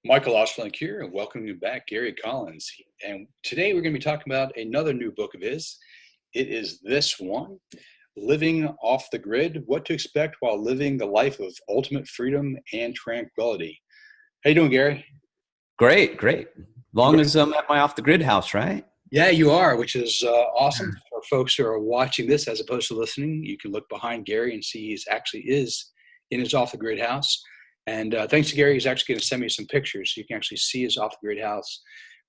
Michael Oshlink here, and welcome you back, Gary Collins. And today we're going to be talking about another new book of his. It is this one, Living Off the Grid, What to Expect While Living the Life of Ultimate Freedom and Tranquility. How you doing, Gary? Great. Long as I'm at my off the grid house, right? Yeah, you are, which is awesome. For folks who are watching this as opposed to listening, you can look behind Gary and see he actually is in his off the grid house. And thanks to Gary, he's actually going to send me some pictures so you can actually see his off the grid house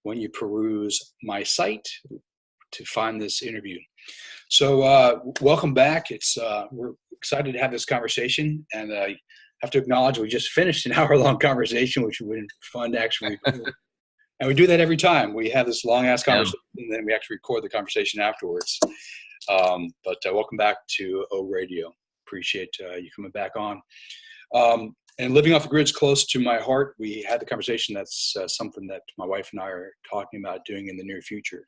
when you peruse my site to find this interview. So welcome back. We're excited to have this conversation, and I have to acknowledge we just finished an hour-long conversation, which would be fun to actually record. And we do that every time. We have this long-ass conversation, and then we actually record the conversation afterwards. But welcome back to O Radio. Appreciate you coming back on. And living off the grid is close to my heart. We had the conversation. That's something that my wife and I are talking about doing in the near future.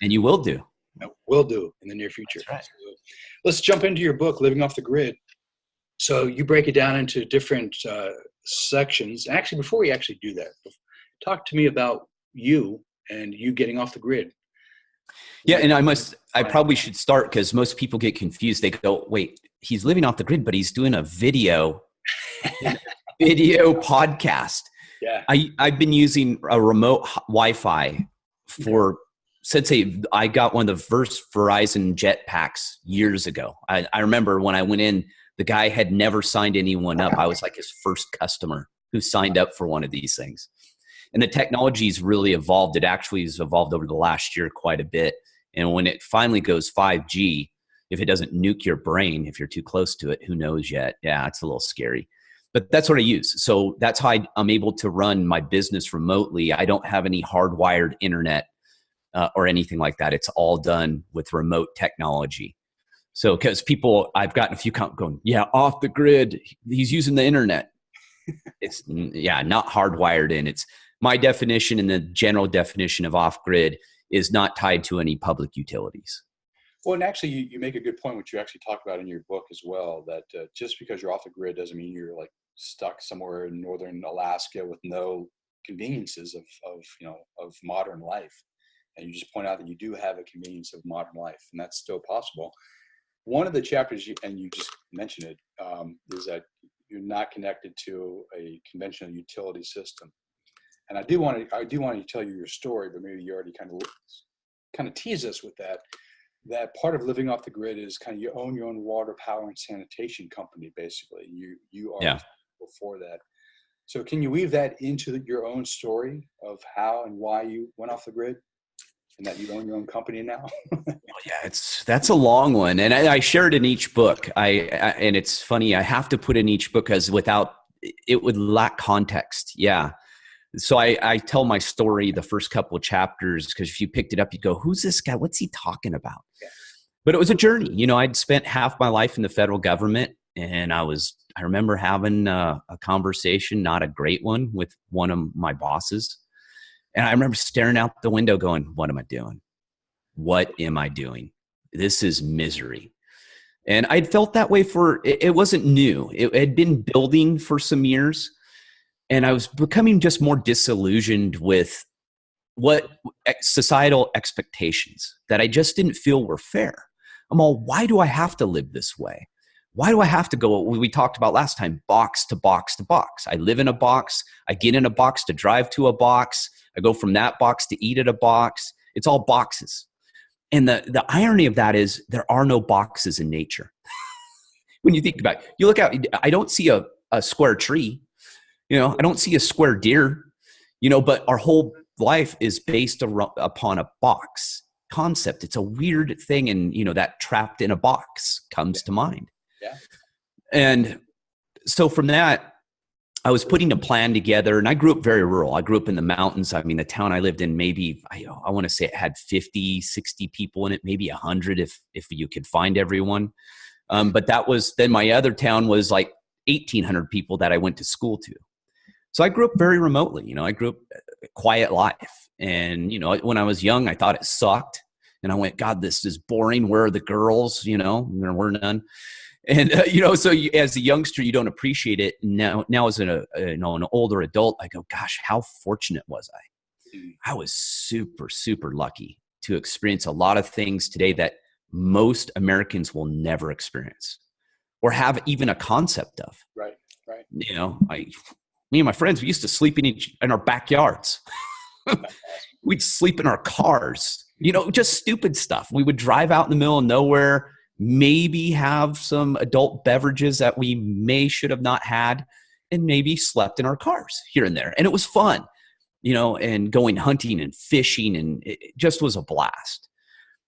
And you will do. Will do in the near future. That's right. So let's jump into your book, Living Off the Grid. So you break it down into different sections. Actually, before we actually do that, talk to me about you and you getting off the grid. Yeah, and I probably should start because most people get confused. They go, wait, he's living off the grid, but he's doing a video podcast. Yeah. I've been using a remote Wi-Fi since I got one of the first Verizon jetpacks years ago. I remember when I went in, the guy had never signed anyone up. I was like his first customer who signed up for one of these things. And the technology's really evolved. It actually has evolved over the last year quite a bit. And when it finally goes 5G, if it doesn't nuke your brain, if you're too close to it, who knows yet? Yeah, it's a little scary. But that's what I use. So that's how I'm able to run my business remotely. I don't have any hardwired internet or anything like that. It's all done with remote technology. So because I've gotten a few going, yeah, off the grid, he's using the internet. It's not hardwired in. It's my definition, and the general definition of off grid is not tied to any public utilities. Well, and actually, you make a good point, which you actually talk about in your book as well, that just because you're off the grid doesn't mean you're like stuck somewhere in northern Alaska with no conveniences of modern life. And you just point out that you do have a convenience of modern life, and that's still possible. One of the chapters, and you just mentioned it, is that you're not connected to a conventional utility system. And I do want to tell you your story, but maybe you already kind of tease us with that. That part of living off the grid is kind of you own your own water, power, and sanitation company. Basically, you are before that. So can you weave that into your own story of how and why you went off the grid, and that you own your own company now? Yeah, that's a long one, and I share it in each book. And it's funny, I have to put in each book because without it would lack context. Yeah. So I tell my story the first couple of chapters because if you picked it up, you'd go, who's this guy? What's he talking about? Yeah. But it was a journey. I'd spent half my life in the federal government, and I remember having a conversation, not a great one, with one of my bosses. And I remember staring out the window going, what am I doing? What am I doing? This is misery. And I'd felt that way it wasn't new. It had been building for some years. And I was becoming just more disillusioned with what societal expectations that I just didn't feel were fair. I'm all, why do I have to live this way? Why do I have to go, we talked about last time, box to box to box? I live in a box. I get in a box to drive to a box. I go from that box to eat at a box. It's all boxes. And the irony of that is there are no boxes in nature. When you think about it, you look out, I don't see a square tree. I don't see a square deer, but our whole life is based upon a box concept. It's a weird thing. And, that trapped in a box comes to mind. Yeah. And so from that, I was putting a plan together, and I grew up very rural. I grew up in the mountains. I mean, the town I lived in, maybe, I want to say it had 50, 60 people in it, maybe 100 if you could find everyone. But then my other town was like 1,800 people that I went to school to. So I grew up very remotely. I grew up a quiet life. And, when I was young, I thought it sucked. And I went, God, this is boring. Where are the girls? There were none. And so as a youngster, you don't appreciate it. Now as an older adult, I go, gosh, how fortunate was I? I was super, super lucky to experience a lot of things today that most Americans will never experience or have even a concept of. Right, right. Me and my friends, we used to sleep in our backyards. We'd sleep in our cars, just stupid stuff. We would drive out in the middle of nowhere, maybe have some adult beverages that we should have not had, and maybe slept in our cars here and there. And it was fun, and going hunting and fishing, and it just was a blast.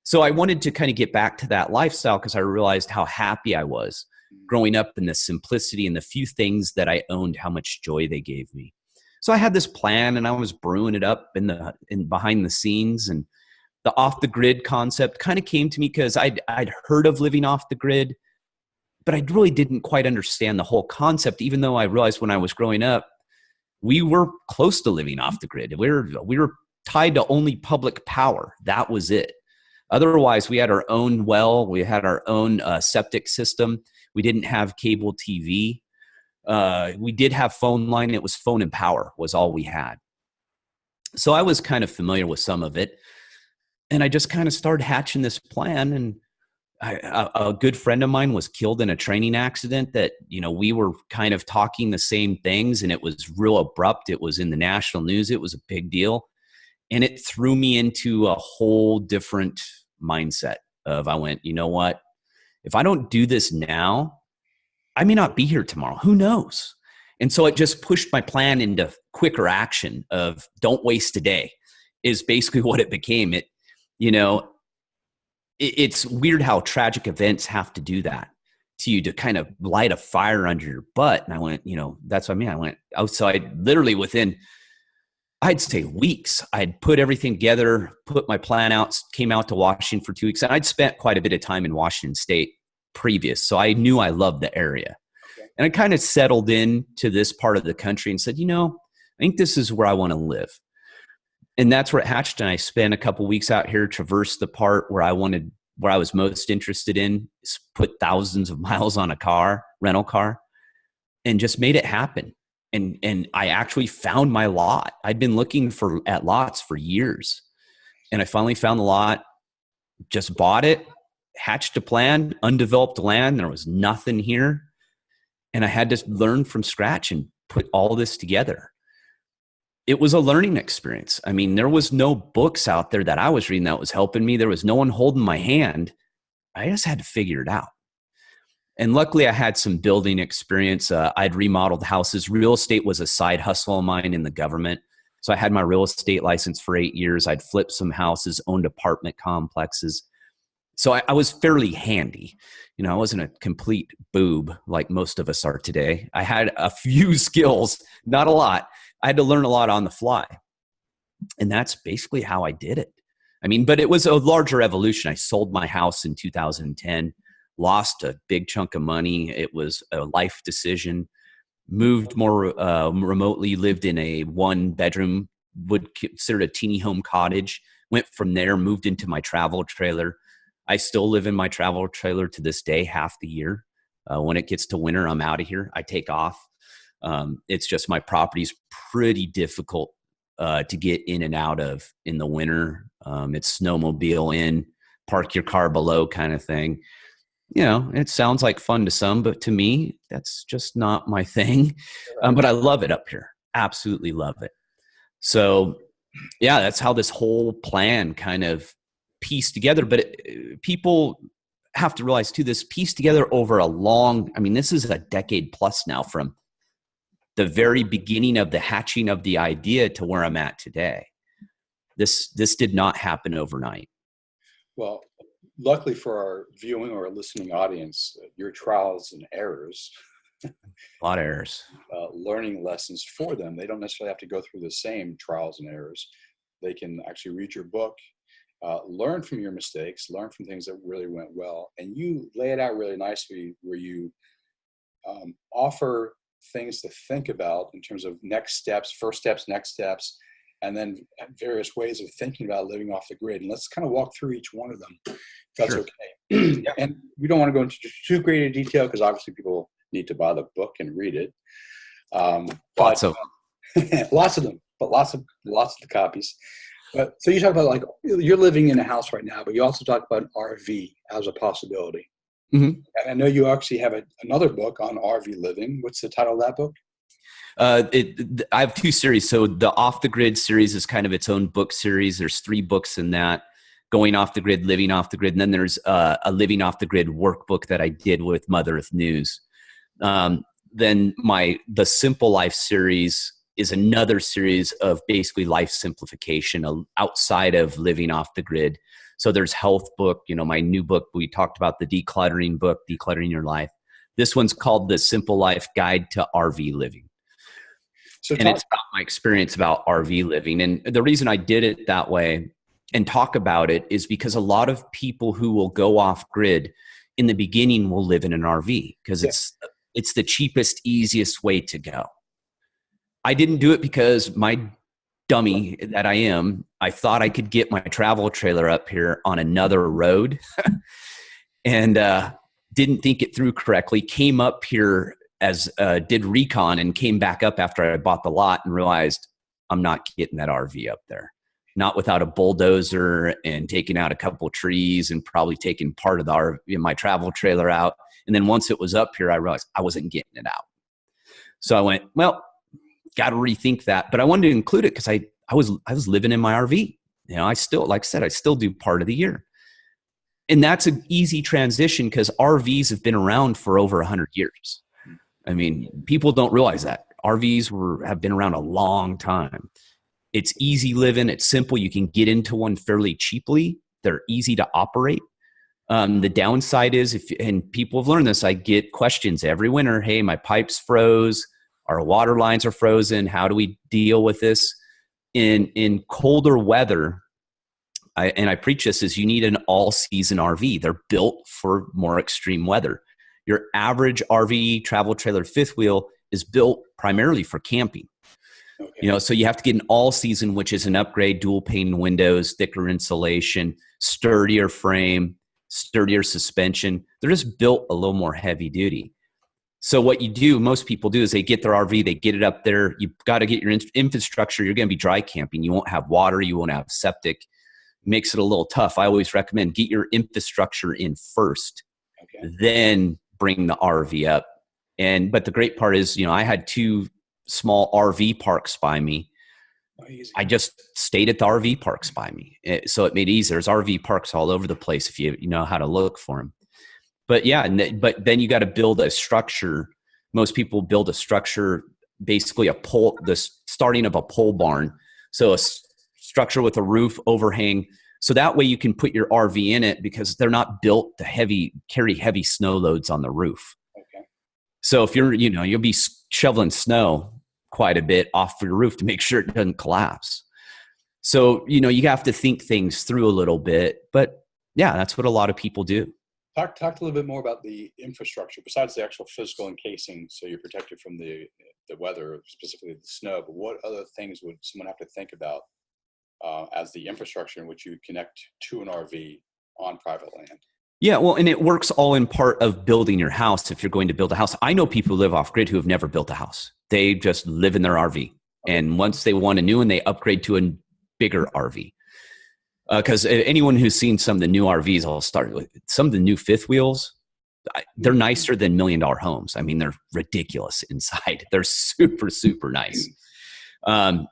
So I wanted to kind of get back to that lifestyle because I realized how happy I was growing up in the simplicity and the few things that I owned, how much joy they gave me. So I had this plan and I was brewing it up in behind the scenes, and the off the grid concept kind of came to me because I'd heard of living off the grid, but I really didn't quite understand the whole concept, even though I realized when I was growing up, we were close to living off the grid. We were tied to only public power. That was it. Otherwise, we had our own well. We had our own septic system. We didn't have cable TV. We did have phone line. It was phone and power was all we had. So I was kind of familiar with some of it. And I just kind of started hatching this plan. And a good friend of mine was killed in a training accident that, we were kind of talking the same things, and it was real abrupt. It was in the national news. It was a big deal. And it threw me into a whole different mindset of, I went, you know what? If I don't do this now, I may not be here tomorrow. Who knows? And so it just pushed my plan into quicker action of don't waste a day is basically what it became. It's weird how tragic events have to do that to you to kind of light a fire under your butt. And I went, that's what I mean. I went outside literally within, I'd say weeks. I'd put everything together, put my plan out, came out to Washington for 2 weeks. And I'd spent quite a bit of time in Washington State previous. So I knew I loved the area. Okay. And I kind of settled in to this part of the country and said, I think this is where I want to live. And that's where it hatched. And I spent a couple weeks out here, traversed the part where I was most interested in, put thousands of miles on a rental car, and just made it happen. And I actually found my lot. I'd been looking at lots for years. And I finally found the lot, just bought it, hatched a plan, undeveloped land. There was nothing here. And I had to learn from scratch and put all this together. It was a learning experience. I mean, there was no books out there that I was reading that was helping me. There was no one holding my hand. I just had to figure it out. And luckily I had some building experience. I'd remodeled houses. Real estate was a side hustle of mine in the government. So I had my real estate license for 8 years. I'd flipped some houses, owned apartment complexes. So I was fairly handy. I wasn't a complete boob like most of us are today. I had a few skills, not a lot. I had to learn a lot on the fly. And that's basically how I did it. I mean, but it was a larger evolution. I sold my house in 2010, lost a big chunk of money. It was a life decision. Moved more remotely, lived in a 1-bedroom, would consider a teeny home cottage. Went from there, moved into my travel trailer. I still live in my travel trailer to this day, half the year. When it gets to winter, I'm out of here. I take off. It's just my property's pretty difficult to get in and out of in the winter. It's snowmobile in, park your car below kind of thing. It sounds like fun to some, but to me, that's just not my thing. But I love it up here. Absolutely love it. So yeah, that's how this whole plan kind of pieced together. But people have to realize too, this pieced together over this is a decade plus now from the very beginning of the hatching of the idea to where I'm at today. This did not happen overnight. Well, luckily for our viewing or listening audience, your trials and errors, a lot of errors, learning lessons for them. They don't necessarily have to go through the same trials and errors. They can actually read your book, learn from your mistakes, learn from things that really went well. And you lay it out really nicely where you offer things to think about in terms of next steps, first steps, next steps, and then various ways of thinking about living off the grid. And let's kind of walk through each one of them, if that's Sure. okay. Yeah. And we don't want to go into too great a detail because obviously people need to buy the book and read it. Lots of Lots of them, but lots of the copies. But so you talk about, like, you're living in a house right now, but you also talk about an RV as a possibility. Mhm. And I know you actually have another book on RV living. What's the title of that book? I have two series. So the Off the Grid series is kind of its own book series. There's 3 books in that: Going Off the Grid, Living Off the Grid, and then there's a Living Off the Grid workbook that I did with Mother Earth News. Then the Simple Life series is another series of basically life simplification outside of living off the grid. So there's health book, my new book, we talked about the decluttering book, Decluttering Your Life. This one's called The Simple Life Guide to RV Living. It's about my experience about RV living. And the reason I did it that way and talk about it is because a lot of people who will go off grid in the beginning will live in an RV because it's the cheapest, easiest way to go. I didn't do it because my dummy that I am, I thought I could get my travel trailer up here on another road and didn't think it through correctly. Came up here did recon and came back up after I bought the lot and realized I'm not getting that RV up there. Not without a bulldozer and taking out a couple trees and probably taking part of my travel trailer out. And then once it was up here, I realized I wasn't getting it out. So I went, well, got to rethink that. But I wanted to include it because I was living in my RV. I still, like I said, I still do part of the year. And that's an easy transition because RVs have been around for over 100 years. I mean, people don't realize that. RVs have been around a long time. It's easy living. It's simple. You can get into one fairly cheaply. They're easy to operate. The downside is, and people have learned this, I get questions every winter. Hey, my pipes froze. Our water lines are frozen. How do we deal with this? In colder weather, I preach this, is you need an all-season RV. They're built for more extreme weather. Your average RV, travel trailer, fifth wheel is built primarily for camping. Okay. So you have to get an all-season, which is an upgrade: dual pane windows, thicker insulation, sturdier frame, sturdier suspension. They're just built a little more heavy duty. So what most people do is they get their RV, they get it up there. You've got to get your infrastructure. You're going to be dry camping. You won't have water. You won't have septic. Makes it a little tough. I always recommend get your infrastructure in first, then bring the RV up. But the great part is, I had 2 small RV parks by me. I just stayed at the RV parks by me. So it made it easier. There's RV parks all over the place if you know how to look for them. But yeah, but then you got to build a structure. Most people build a structure, basically the starting of a pole barn. So a structure with a roof overhang. So that way you can put your RV in it because they're not built to carry heavy snow loads on the roof. Okay. So if you'll be shoveling snow quite a bit off your roof to make sure it doesn't collapse. So, you have to think things through a little bit, but yeah, that's what a lot of people do. Talk a little bit more about the infrastructure besides the actual physical encasing, so you're protected from the weather, specifically the snow. But what other things would someone have to think about as the infrastructure in which you connect to an RV on private land? Yeah, well, and it works all in part of building your house. If you're going to build a house, I know people who live off grid who have never built a house. They just live in their RV, and once they want a new one, they upgrade to a bigger RV. Because anyone who's seen some of the new RVs, I'll start with some of the new fifth wheels. They're nicer than $1 million homes. I mean, they're ridiculous inside. They're super, super nice. The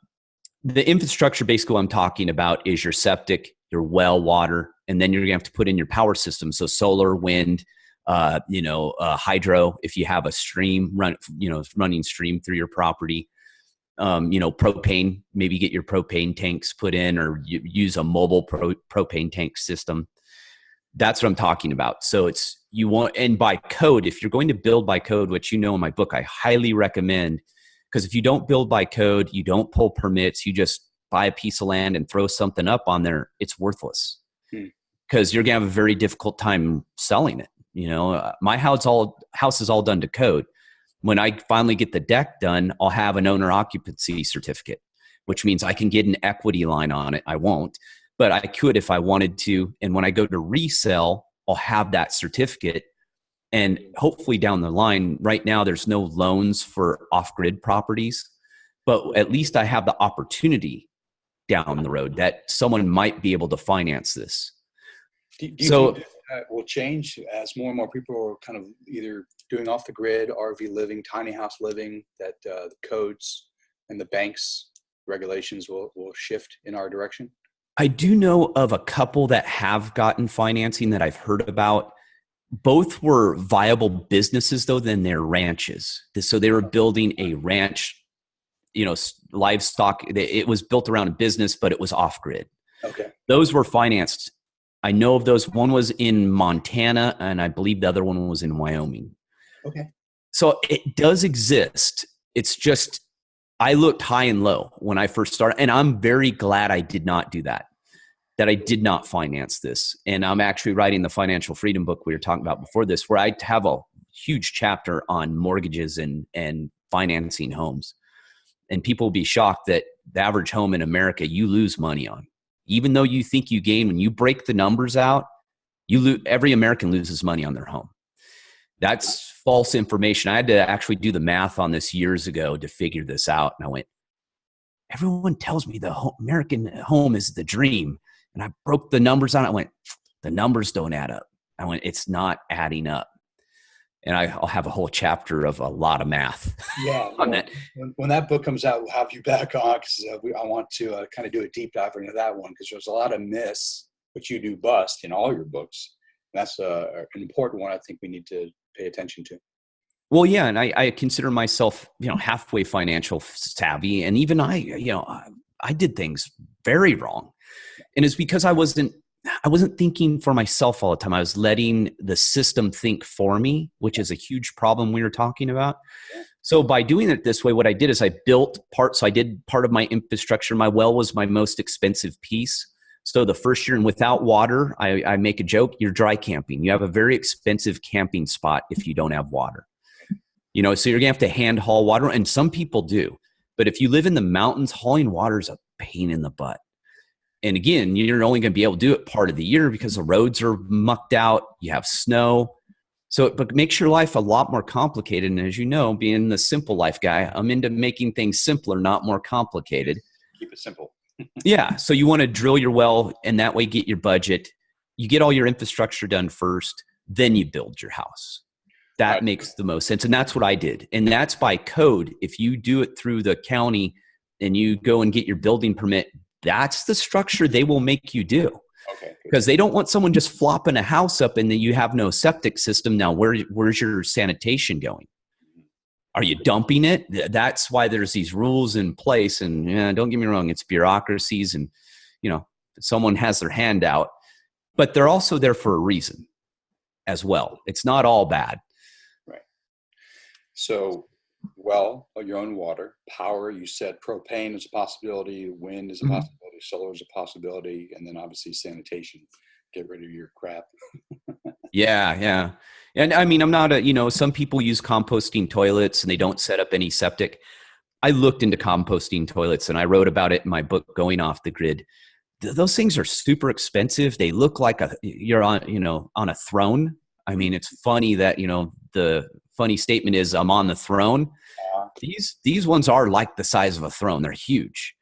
infrastructure, basically, what I'm talking about is your septic, your well water, and then you're going to have to put in your power system. So solar, wind, hydro. If you have a stream running stream through your property. Propane, maybe get your propane tanks put in, or use a mobile propane tank system. That's what I'm talking about. So and by code, if you're going to build by code, which in my book, I highly recommend, because if you don't build by code, you don't pull permits, you just buy a piece of land and throw something up on there, it's worthless. Because you're going to have a very difficult time selling it. My house is all done to code. When I finally get the deck done, I'll have an owner occupancy certificate. which means I can get an equity line on it. I won't, but I could if I wanted to. And when I go to resell, I'll have that certificate. And hopefully down the line, right now, there's no loans for off-grid properties, but at least I have the opportunity down the road that someone might be able to finance this. Do you think that will change as more and more people are kind of either doing off the grid, RV living, tiny house living, that the codes and the banks regulations will shift in our direction? I do know of a couple that have gotten financing that I've heard about. Both were viable businesses, though, than their ranches. So they were building a ranch, livestock. It was built around a business, but it was off grid. Okay. Those were financed. I know of those. One was in Montana, and I believe the other one was in Wyoming. Okay. So it does exist. It's just, I looked high and low when I first started, and I'm very glad I did not do that I did not finance this. And I'm actually writing the financial freedom book we were talking about before this, where I have a huge chapter on mortgages and financing homes. And people will be shocked that the average home in America, you lose money on. Even though you think you gain, when you break the numbers out, every American loses money on their home. That's false information. I had to actually do the math on this years ago to figure this out. And I went, everyone tells me the American home is the dream. And I broke the numbers on it. I went, the numbers don't add up. I went, it's not adding up. And I'll have a whole chapter of a lot of math. Yeah. on that. When that book comes out, we'll have you back on, because I want to kind of do a deep dive into that one, because there's a lot of myths, which you do bust in all your books. And that's an important one I think we need to pay attention to. Well, yeah. And I consider myself, halfway financial savvy. And even I did things very wrong. And it's because I wasn't thinking for myself all the time. I was letting the system think for me, which is a huge problem we were talking about. So by doing it this way, what I did is I built parts. So I did part of my infrastructure. My well was my most expensive piece. So the first year, and without water, I make a joke, you're dry camping. You have a very expensive camping spot if you don't have water. So you're gonna have to hand haul water, and some people do. But if you live in the mountains, hauling water is a pain in the butt. And again, you're only going to be able to do it part of the year because the roads are mucked out. You have snow. So it makes your life a lot more complicated. And as you know, being the simple life guy, I'm into making things simpler, not more complicated. Keep it simple. Yeah. So you want to drill your well, and that way get your budget. You get all your infrastructure done first, then you build your house. That makes the most sense. And that's what I did. And that's by code. If you do it through the county and you go and get your building permit, that's the structure they will make you do. Okay. Because they don't want someone just flopping a house up and then you have no septic system. Now, where's your sanitation going? Are you dumping it? That's why there's these rules in place. And don't get me wrong, it's bureaucracies, and someone has their hand out, but they're also there for a reason as well. It's not all bad. Right. So, your own water, power, you said propane is a possibility, wind is a possibility, solar is a possibility, and then obviously sanitation, get rid of your crap. Yeah. And I mean, I'm not some people use composting toilets and they don't set up any septic. I looked into composting toilets and I wrote about it in my book, Going Off the Grid. Those things are super expensive. They look like you're on a throne. I mean, it's funny that, the funny statement is I'm on the throne. These ones are like the size of a throne. They're huge.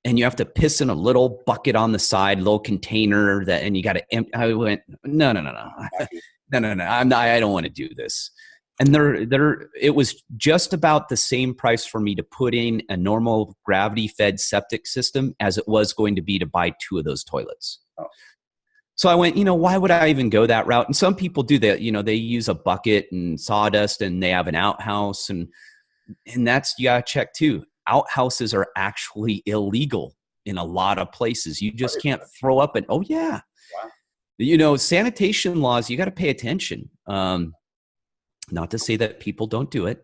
And you have to piss in a little bucket on the side, little container and you got to empty. I went, no. I don't want to do this. And it was just about the same price for me to put in a normal gravity fed septic system as it was going to be to buy 2 of those toilets. Oh. So I went, why would I even go that route? And some people do that. They use a bucket and sawdust and they have an outhouse, and that's, you got to check too. Outhouses are actually illegal in a lot of places. You just can't throw up oh yeah. Wow. Sanitation laws, you got to pay attention. Not to say that people don't do it,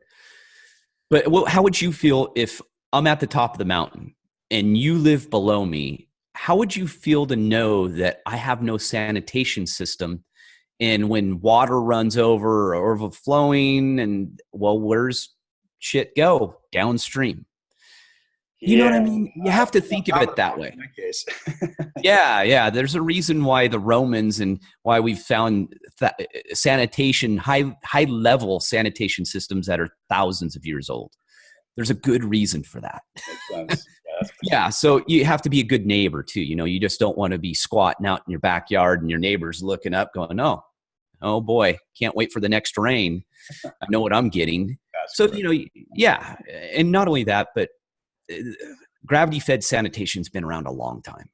but how would you feel if I'm at the top of the mountain and you live below me? How would you feel to know that I have no sanitation system? And when water runs over or overflowing, and where's shit go? Downstream. You know what I Yeah, mean? You have to think of I'm it that way. in that case. Yeah, yeah. There's a reason why the Romans and why we've found sanitation, high level sanitation systems that are thousands of years old. There's a good reason for that. Makes sense. Yeah, that's for sure. Yeah, so you have to be a good neighbor too. You just don't want to be squatting out in your backyard and your neighbor's looking up going, oh boy, can't wait for the next rain. I know what I'm getting. That's So, correct. yeah. And not only that, but uh, gravity fed sanitation's been around a long time.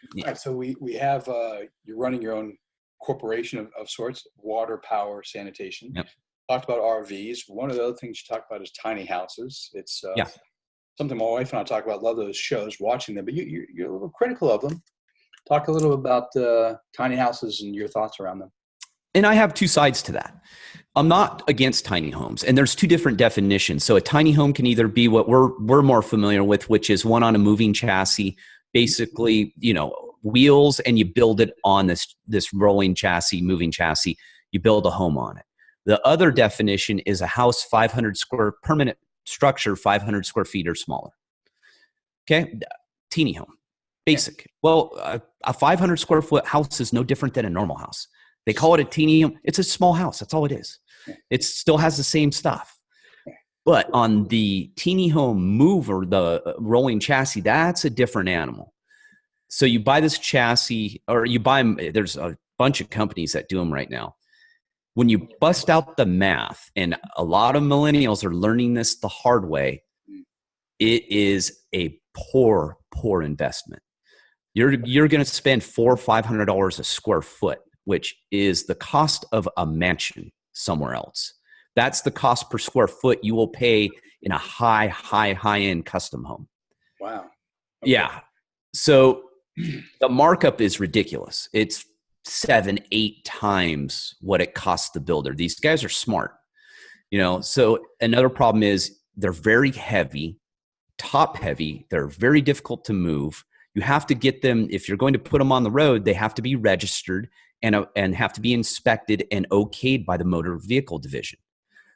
All Yeah. right, so we have you're running your own corporation of sorts, water, power, sanitation. Yep. Talked about RVs. One of the other things you talk about is tiny houses. It's Yeah. something my wife and I talk about. Love those shows, watching them, but you're a little critical of them. Talk a little about tiny houses and your thoughts around them. And I have two sides to that. I'm not against tiny homes, and there's two different definitions. So a tiny home can either be what we're more familiar with, which is one on a moving chassis, basically, wheels, and you build it on this rolling chassis, moving chassis. You build a home on it. The other definition is a house, 500 square permanent structure, 500 square feet or smaller. Okay, teeny home, basic. Well, a 500 square foot house is no different than a normal house. They call it a teeny home. It's a small house. That's all it is. It still has the same stuff. But on the teeny home mover, the rolling chassis, that's a different animal. So you buy this chassis, or you buy them. There's a bunch of companies that do them right now. When you bust out the math, and a lot of millennials are learning this the hard way, it is a poor investment. You're going to spend $400 or $500 a square foot, which is the cost of a mansion somewhere else. That's the cost per square foot you will pay in a high-end custom home. Wow. Okay. Yeah. So the markup is ridiculous. It's 7-8 times what it costs the builder. These guys are smart. So another problem is they're very heavy, top heavy. They're very difficult to move. You have to get them, if you're going to put them on the road, they have to be registered and have to be inspected and okayed by the motor vehicle division.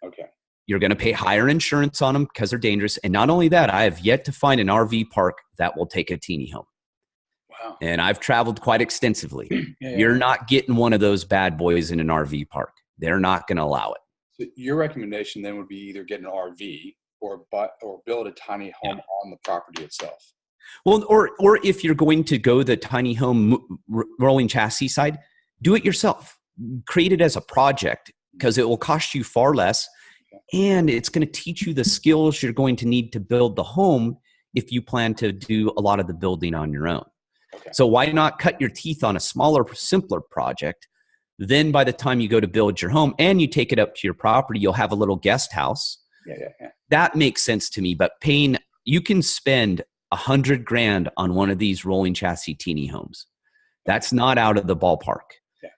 Okay. You're going to pay higher insurance on them because they're dangerous. And not only that, I have yet to find an RV park that will take a teeny home. Wow. And I've traveled quite extensively. Yeah. You're not getting one of those bad boys in an RV park. They're not going to allow it. So your recommendation then would be either get an RV or build a tiny home on the property itself. Well, or if you're going to go the tiny home rolling chassis side, do it yourself. Create it as a project because it will cost you far less, and it's going to teach you the skills you're going to need to build the home if you plan to do a lot of the building on your own. Okay. So why not cut your teeth on a smaller, simpler project? Then by the time you go to build your home and you take it up to your property, you'll have a little guest house. Yeah. That makes sense to me. But you can spend $100,000 on one of these rolling chassis teeny homes. That's not out of the ballpark. Yeah.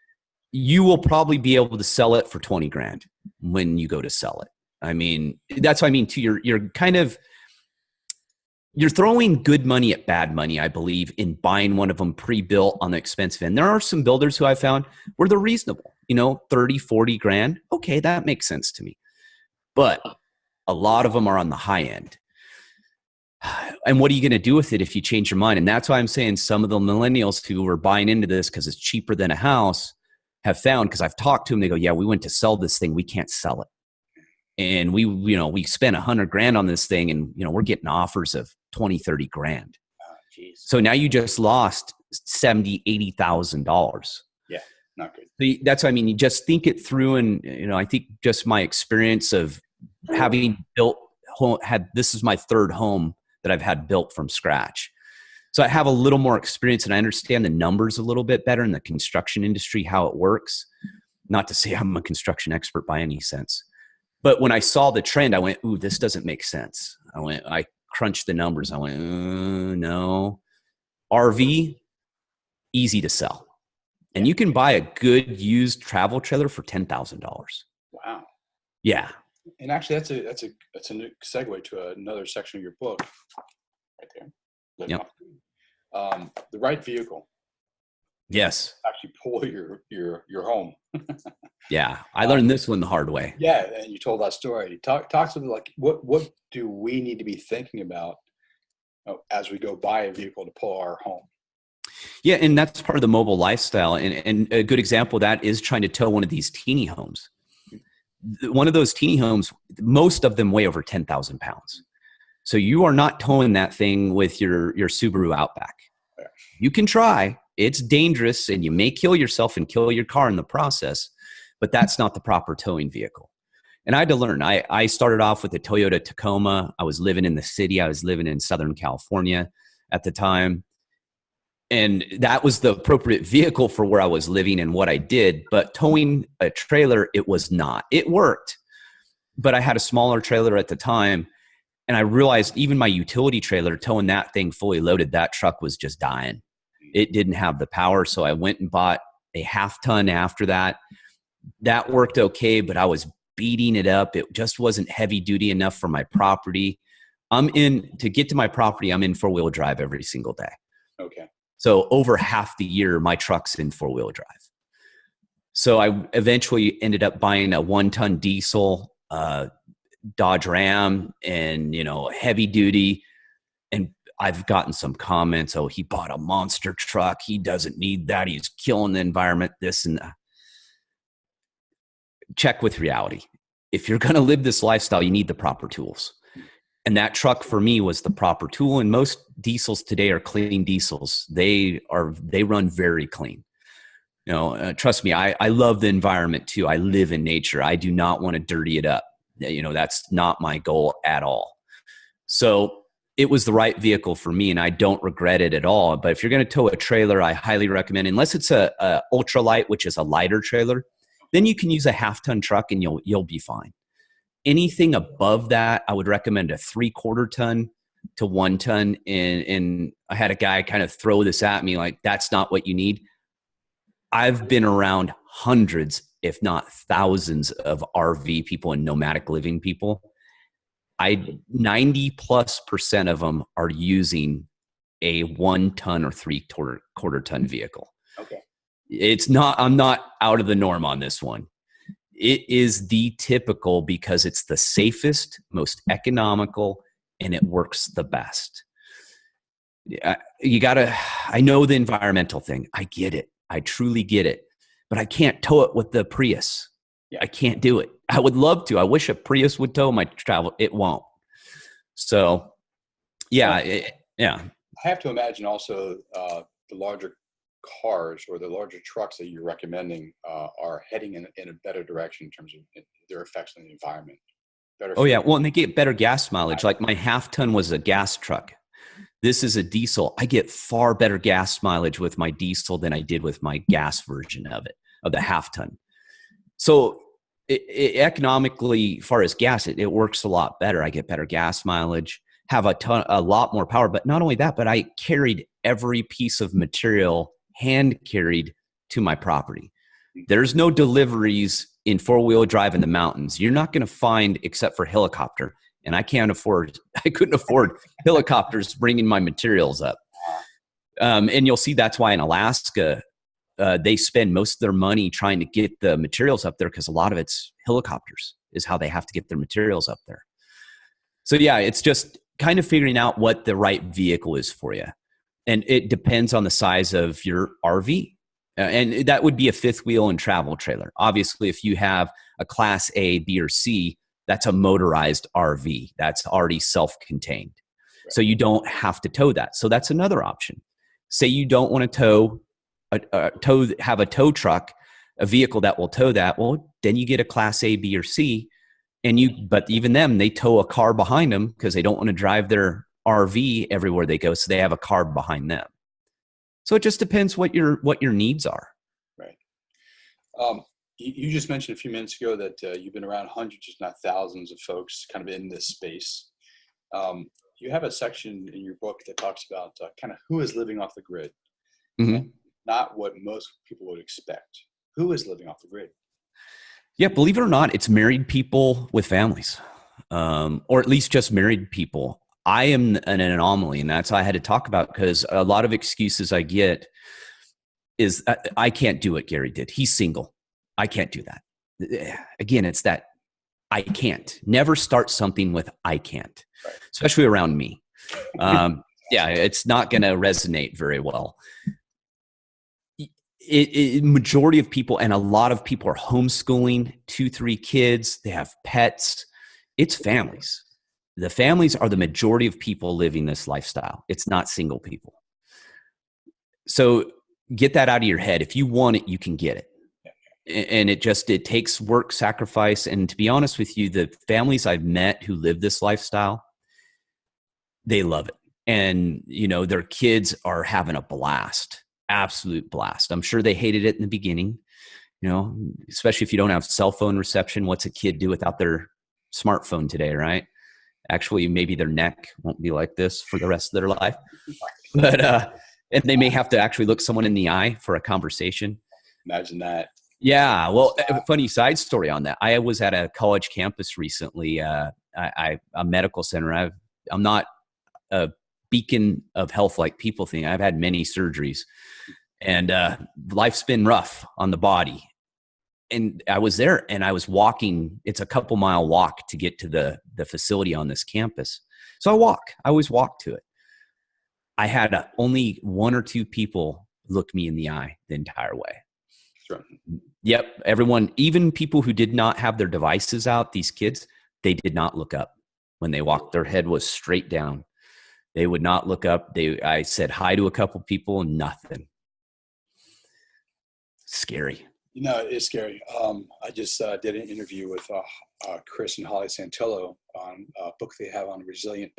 You will probably be able to sell it for $20,000 when you go to sell it. I mean, that's what I mean too. You're throwing good money at bad money, I believe, in buying one of them pre-built on the expensive end. There are some builders who I found where they're reasonable, 30, 40 grand. Okay, that makes sense to me. But a lot of them are on the high end. And what are you going to do with it if you change your mind? And that's why I'm saying some of the millennials who are buying into this because it's cheaper than a house have found, because I've talked to them, they go, yeah, we went to sell this thing. We can't sell it. And we spent $100,000 on this thing, and we're getting offers of 20, 30 grand. So now you just lost $70,000, $80,000. Yeah, not good. That's what I mean. You just think it through, and I think just my experience of having this is my third home that I've had built from scratch. So I have a little more experience, and I understand the numbers a little bit better in the construction industry, how it works. Not to say I'm a construction expert by any sense. But when I saw the trend, I went, ooh, this doesn't make sense. I crunched the numbers. I went, no. RV, easy to sell. And you can buy a good used travel trailer for $10,000. Wow. Yeah. And actually, that's a new segue to another section of your book, right there. Yep. The right vehicle. Yes. Actually, pull your home. Yeah, I learned this one the hard way. Yeah, and you told that story. Talk to me, like what do we need to be thinking about as we go buy a vehicle to pull our home. Yeah, and that's part of the mobile lifestyle. And a good example of that is trying to tow one of these teeny homes. One of those teeny homes, most of them weigh over 10,000 pounds. So you are not towing that thing with your Subaru Outback. You can try. It's dangerous, and you may kill yourself and kill your car in the process, but that's not the proper towing vehicle. And I had to learn. I started off with a Toyota Tacoma. I was living in the city. I was living in Southern California at the time. And that was the appropriate vehicle for where I was living and what I did. But towing a trailer, it was not. It worked, but I had a smaller trailer at the time. And I realized even my utility trailer, towing that thing fully loaded, that truck was just dying. It didn't have the power. So I went and bought a 1/2 ton after that. That worked okay, but I was beating it up. It just wasn't heavy duty enough for my property. To get to my property, I'm in 4-wheel drive every single day. Okay. So over half the year, my truck's in 4-wheel drive. So I eventually ended up buying a 1-ton diesel Dodge Ram, and heavy duty. And I've gotten some comments, oh, he bought a monster truck. He doesn't need that. He's killing the environment, this and that. Check with reality. If you're going to live this lifestyle, you need the proper tools. And that truck for me was the proper tool. And most diesels today are clean diesels. They run very clean. Trust me, I love the environment too. I live in nature. I do not want to dirty it up. That's not my goal at all. So it was the right vehicle for me, and I don't regret it at all. But if you're going to tow a trailer, I highly recommend, unless it's a ultralight, which is a lighter trailer, then you can use a 1/2 ton truck and you'll be fine. Anything above that, I would recommend a 3/4 ton to 1 ton. And I had a guy kind of throw this at me like, that's not what you need. I've been around hundreds, if not thousands, of RV people and nomadic living people. 90+% of them are using a 1 ton or 3/4 ton vehicle. Okay. I'm not out of the norm on this one. It is the typical because it's the safest, most economical, and it works the best. I know the environmental thing. I get it. I truly get it. But I can't tow it with the Prius. I can't do it. I would love to. I wish a Prius would tow my travel. It won't. So, yeah. I have to imagine also the larger cars or the larger trucks that you're recommending are heading in a better direction in terms of their effects on the environment. Well, and they get better gas mileage. Like my 1/2 ton was a gas truck. This is a diesel. I get far better gas mileage with my diesel than I did with my gas version of the 1/2 ton. So economically, as far as gas, it works a lot better. I get better gas mileage, have a lot more power. But not only that, but I carried every piece of material hand carried to my property. There's no deliveries in 4-wheel drive in the mountains. You're not going to find, except for helicopter. And I couldn't afford helicopters bringing my materials up. And you'll see that's why in Alaska, they spend most of their money trying to get the materials up there, because a lot of it's helicopters is how they have to get their materials up there. So yeah, it's just kind of figuring out what the right vehicle is for you. And it depends on the size of your RV. And that would be a 5th wheel and travel trailer. Obviously, if you have a class A, B, or C, that's a motorized RV. That's already self-contained. Right. So you don't have to tow that. So that's another option. Say you don't want to have a tow truck, a vehicle that will tow that. Well, then you get a class A, B, or C. But even them, they tow a car behind them because they don't want to drive their RV everywhere they go. So they have a car behind them. So it just depends what your needs are. Right. You just mentioned a few minutes ago that you've been around hundreds, if not thousands, of folks kind of in this space. You have a section in your book that talks about kind of who is living off the grid, not what most people would expect. Who is living off the grid? Yeah, believe it or not, it's married people with families, or at least just married people. I am an anomaly, and that's what I had to talk about, because a lot of excuses I get is I can't do what Gary did. He's single. I can't do that. Again, it's that I can't. Never start something with I can't, especially around me. Yeah, it's not going to resonate very well. Majority of people, and a lot of people, are homeschooling 2-3 kids. They have pets. It's families. The families are the majority of people living this lifestyle. It's not single people. So get that out of your head. If you want it, you can get it. And it takes work, sacrifice. And to be honest with you, the families I've met who live this lifestyle, they love it. And, their kids are having a blast, absolute blast. I'm sure they hated it in the beginning, especially if you don't have cell phone reception. What's a kid do without their smartphone today, right? Actually, maybe their neck won't be like this for the rest of their life. But, and they may have to actually look someone in the eye for a conversation. Imagine that. Yeah. Well, a funny side story on that. I was at a college campus recently, a medical center. I'm not a beacon of health like people think. I've had many surgeries, and life's been rough on the body. And I was there, and I was walking. It's a couple mile walk to get to the facility on this campus. So I always walk to it. I had only 1 or 2 people look me in the eye the entire way. Sure. Yep. Everyone, even people who did not have their devices out, these kids, they did not look up when they walked. Their head was straight down. They would not look up. I said hi to a couple people and nothing. Scary. It is scary. I just did an interview with Chris and Holly Santillo on a book they have on resilience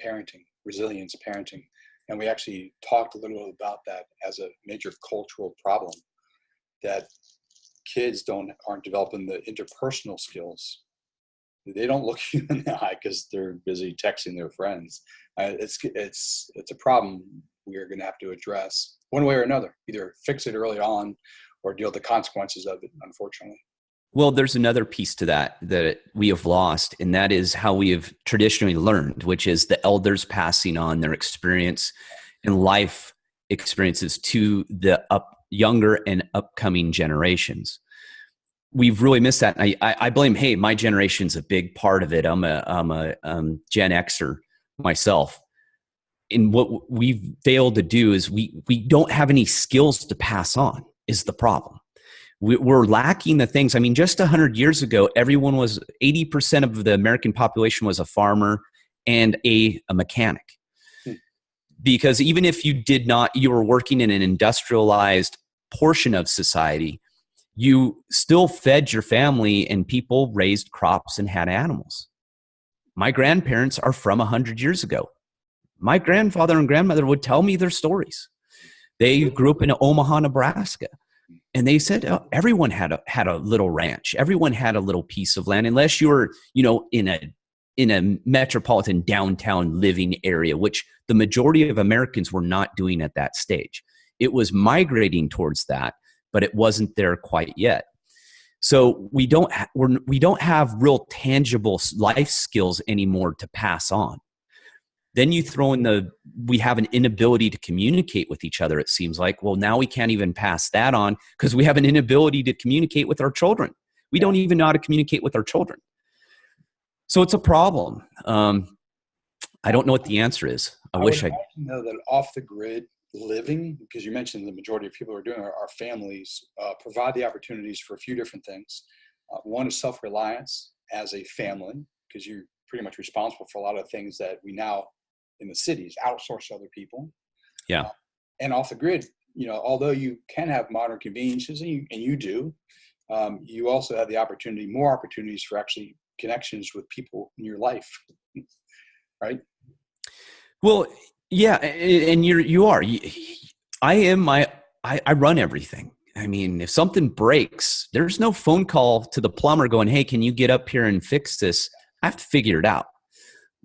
parenting. And we actually talked a little bit about that as a major cultural problem, that kids aren't developing the interpersonal skills. They don't look you in the eye because they're busy texting their friends. It's a problem we're going to have to address one way or another. Either fix it early on or deal with the consequences of it, unfortunately. Well, there's another piece to that we have lost, and that is how we have traditionally learned, which is the elders passing on their experience and life experiences to the younger and upcoming generations. We've really missed that. And I blame, my generation's a big part of it. I'm a Gen Xer myself. And what we've failed to do is we don't have any skills to pass on is the problem. We're lacking the things. I mean, just 100 years ago, 80% of the American population was a farmer and a mechanic. Because even if you were working in an industrialized portion of society, you still fed your family and people raised crops and had animals. My grandparents are from 100 years ago. My grandfather and grandmother would tell me their stories. They grew up in Omaha, Nebraska. And they said everyone had a little ranch. Everyone had a little piece of land, unless you were, in a metropolitan downtown living area, which the majority of Americans were not doing at that stage. It was migrating towards that, but it wasn't there quite yet. So we don't have real tangible life skills anymore to pass on. Then you throw in we have an inability to communicate with each other. It seems like, well, now we can't even pass that on because we have an inability to communicate with our children. We don't even know how to communicate with our children. So it's a problem. I don't know what the answer is. I wish I know that off the grid living, because you mentioned the majority of people who are doing our families provide the opportunities for a few different things. One is self-reliance as a family, because you're pretty much responsible for a lot of things that we now in the cities outsource to other people. Yeah. And off the grid, although you can have modern conveniences and you do, you also have more opportunities for actually connections with people in your life. Right. Well, yeah. And you are, I run everything. I mean, if something breaks, there's no phone call to the plumber going, hey, can you get up here and fix this? I have to figure it out.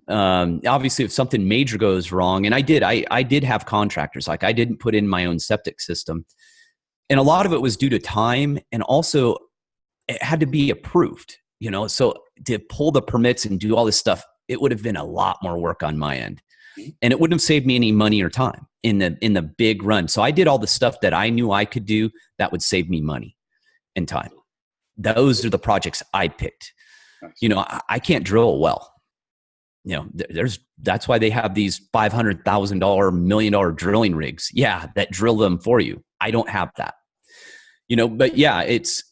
Obviously, if something major goes wrong, and I did have contractors, like I didn't put in my own septic system. And a lot of it was due to time, and also it had to be approved, so to pull the permits and do all this stuff, it would have been a lot more work on my end. And it wouldn't have saved me any money or time in the big run. So I did all the stuff that I knew I could do that would save me money and time. Those are the projects I picked. I can't drill a well. that's why they have these $500,000, $1 million drilling rigs. Yeah, that drill them for you. I don't have that. But yeah, it's,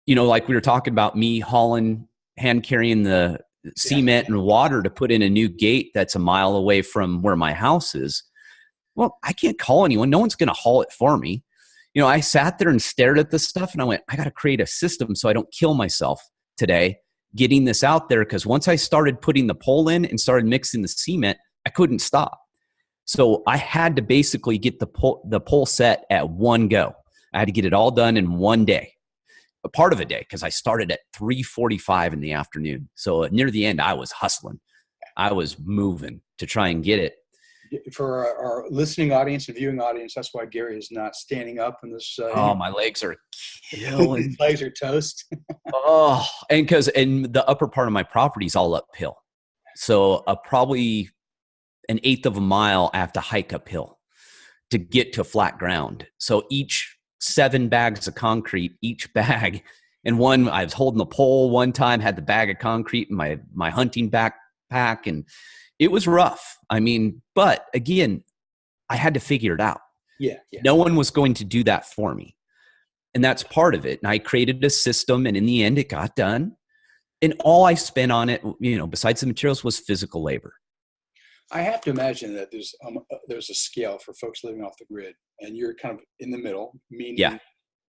like we were talking about, me hauling, hand carrying the cement and water to put in a new gate that's a mile away from where my house is. Well, I can't call anyone. No one's going to haul it for me. I sat there and stared at this stuff and I went, I got to create a system so I don't kill myself today getting this out there. Because once I started putting the pole in and started mixing the cement, I couldn't stop. So I had to basically get the pole set at one go. I had to get it all done in one day, a part of a day, because I started at 3:45 in the afternoon. So near the end, I was hustling. I was moving to try and get it. For our listening audience and viewing audience, that's why Gary is not standing up in this. My legs are killing. His legs are toast. And the upper part of my property is all uphill. So probably an eighth of a mile I have to hike uphill to get to flat ground. So each 7 bags of concrete, each bag, and one, I was holding the pole one time, had the bag of concrete in my hunting backpack, and it was rough. But again, I had to figure it out. Yeah. No one was going to do that for me. And that's part of it. And I created a system, and in the end, it got done. And all I spent on it, besides the materials, was physical labor. I have to imagine that there's a scale for folks living off the grid, and you're kind of in the middle, meaning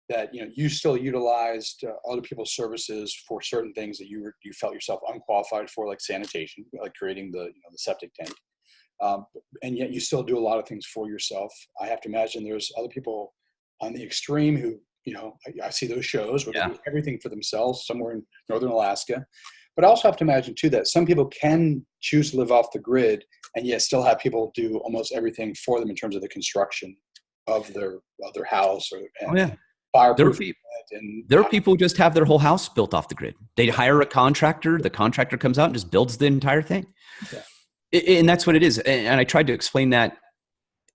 that you still utilized other people's services for certain things that you felt yourself unqualified for, like sanitation, like creating the septic tank, and yet you still do a lot of things for yourself. I have to imagine there's other people on the extreme who I see those shows where they do everything for themselves somewhere in northern Alaska. But I also have to imagine, too, that some people can choose to live off the grid and yet still have people do almost everything for them in terms of the construction of their house fireproof. There are people who just have their whole house built off the grid. They hire a contractor. The contractor comes out and just builds the entire thing. Yeah. And that's what it is. And I tried to explain that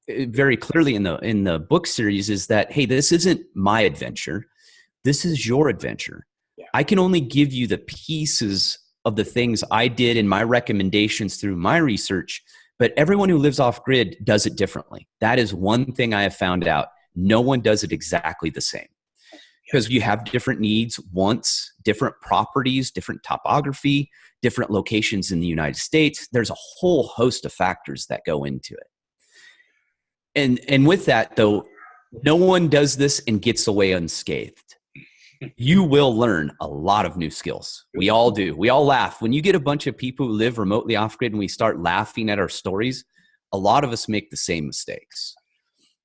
very clearly in the book series, is that, hey, this isn't my adventure. This is your adventure. I can only give you the pieces of the things I did in my recommendations through my research, but everyone who lives off grid does it differently. That is one thing I have found out. No one does it exactly the same, because you have different needs, wants, different properties, different topography, different locations in the United States. There's a whole host of factors that go into it. And with that, though, no one does this and gets away unscathed. You will learn a lot of new skills. We all do. We all laugh. When you get a bunch of people who live remotely off grid and we start laughing at our stories, a lot of us make the same mistakes,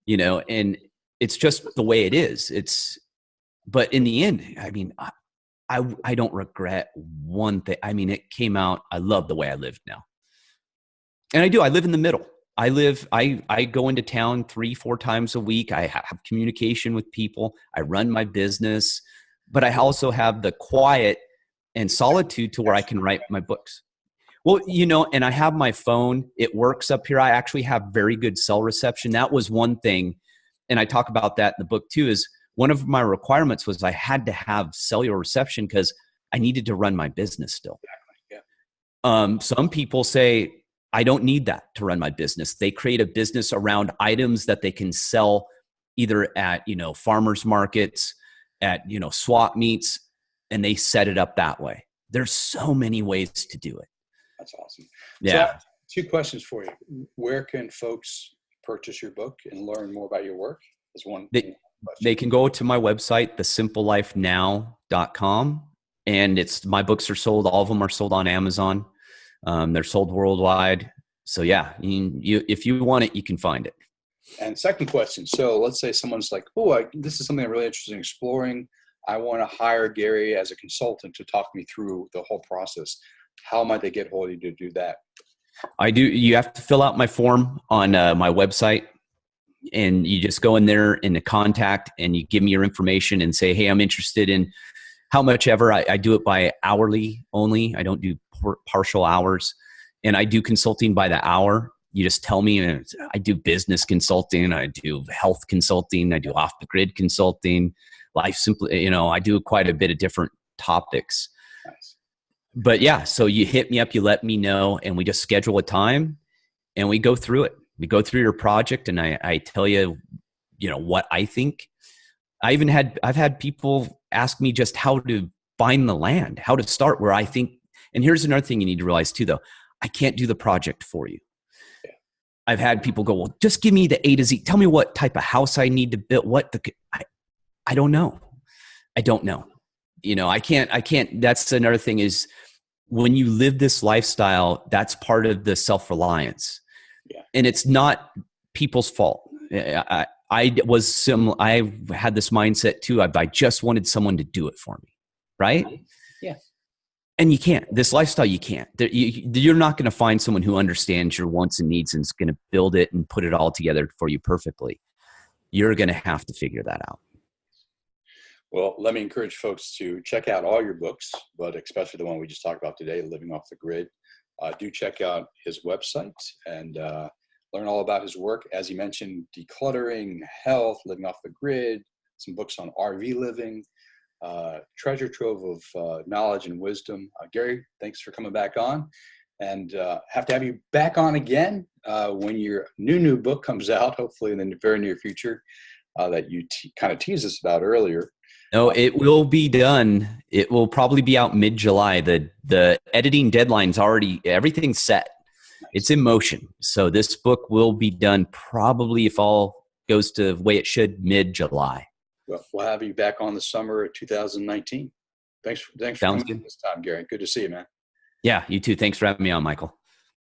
and it's just the way it is. But in the end, I don't regret one thing. It came out. I love the way I live now. And I do. I live in the middle. I go into town 3-4 times a week. I have communication with people. I run my business, but I also have the quiet and solitude to where I can write my books. Well, and I have my phone. It works up here. I actually have very good cell reception. That was one thing. And I talk about that in the book too, is one of my requirements was I had to have cellular reception because I needed to run my business still. Exactly. Yeah. Some people say, I don't need that to run my business. They create a business around items that they can sell either at, farmers markets, at, swap meets, and they set it up that way. There's so many ways to do it. That's awesome. Yeah. So 2 questions for you. Where can folks purchase your book and learn more about your work? Is one. They can go to my website, thesimplelifenow.com, and my books are sold. All of them are sold on Amazon. They're sold worldwide. So yeah, if you want it, you can find it. And second question. So let's say someone's like, this is something I'm really interested in exploring. I want to hire Gary as a consultant to talk me through the whole process. How might they get hold of you to do that? You have to fill out my form on my website, and you just go in there in the contact and you give me your information and say, hey, I'm interested in how much ever. I do it by hourly only. I don't do partial hours, and I do consulting by the hour. You just tell me, and I do business consulting, I do health consulting, I do off the grid consulting, life simply, I do quite a bit of different topics. Nice. But yeah, so you hit me up, you let me know, and we just schedule a time and we go through it. We go through your project and I tell you, what I think. I've had people ask me just how to find the land, how to start where I think, and here's another thing you need to realize too, though. I can't do the project for you. I've had people go, well, just give me the A to Z. Tell me what type of house I need to build. I don't know. I don't know. I can't, that's another thing is when you live this lifestyle, that's part of the self-reliance. Yeah. And it's not people's fault. I had this mindset too. I just wanted someone to do it for me. Right. Yeah. And you can't. This lifestyle, you can't. You're not going to find someone who understands your wants and needs and is going to build it and put it all together for you perfectly. You're going to have to figure that out. Well, let me encourage folks to check out all your books, but especially the one we just talked about today, Living Off the Grid. Do check out his website and learn all about his work. As he mentioned, decluttering, health, living off the grid, some books on RV living. Treasure trove of knowledge and wisdom. Gary, thanks for coming back on, and have to have you back on again when your new book comes out, hopefully in the very near future, that you kind of teased us about earlier. No, it will be done. It will probably be out mid-July. The editing deadline's already, everything's set. Nice. It's in motion. So this book will be done probably, if all goes to the way it should, mid-July. Well, we'll have you back on the summer of 2019. Thanks for coming in this time, Gary. Good to see you, man. Yeah, you too. Thanks for having me on, Michael.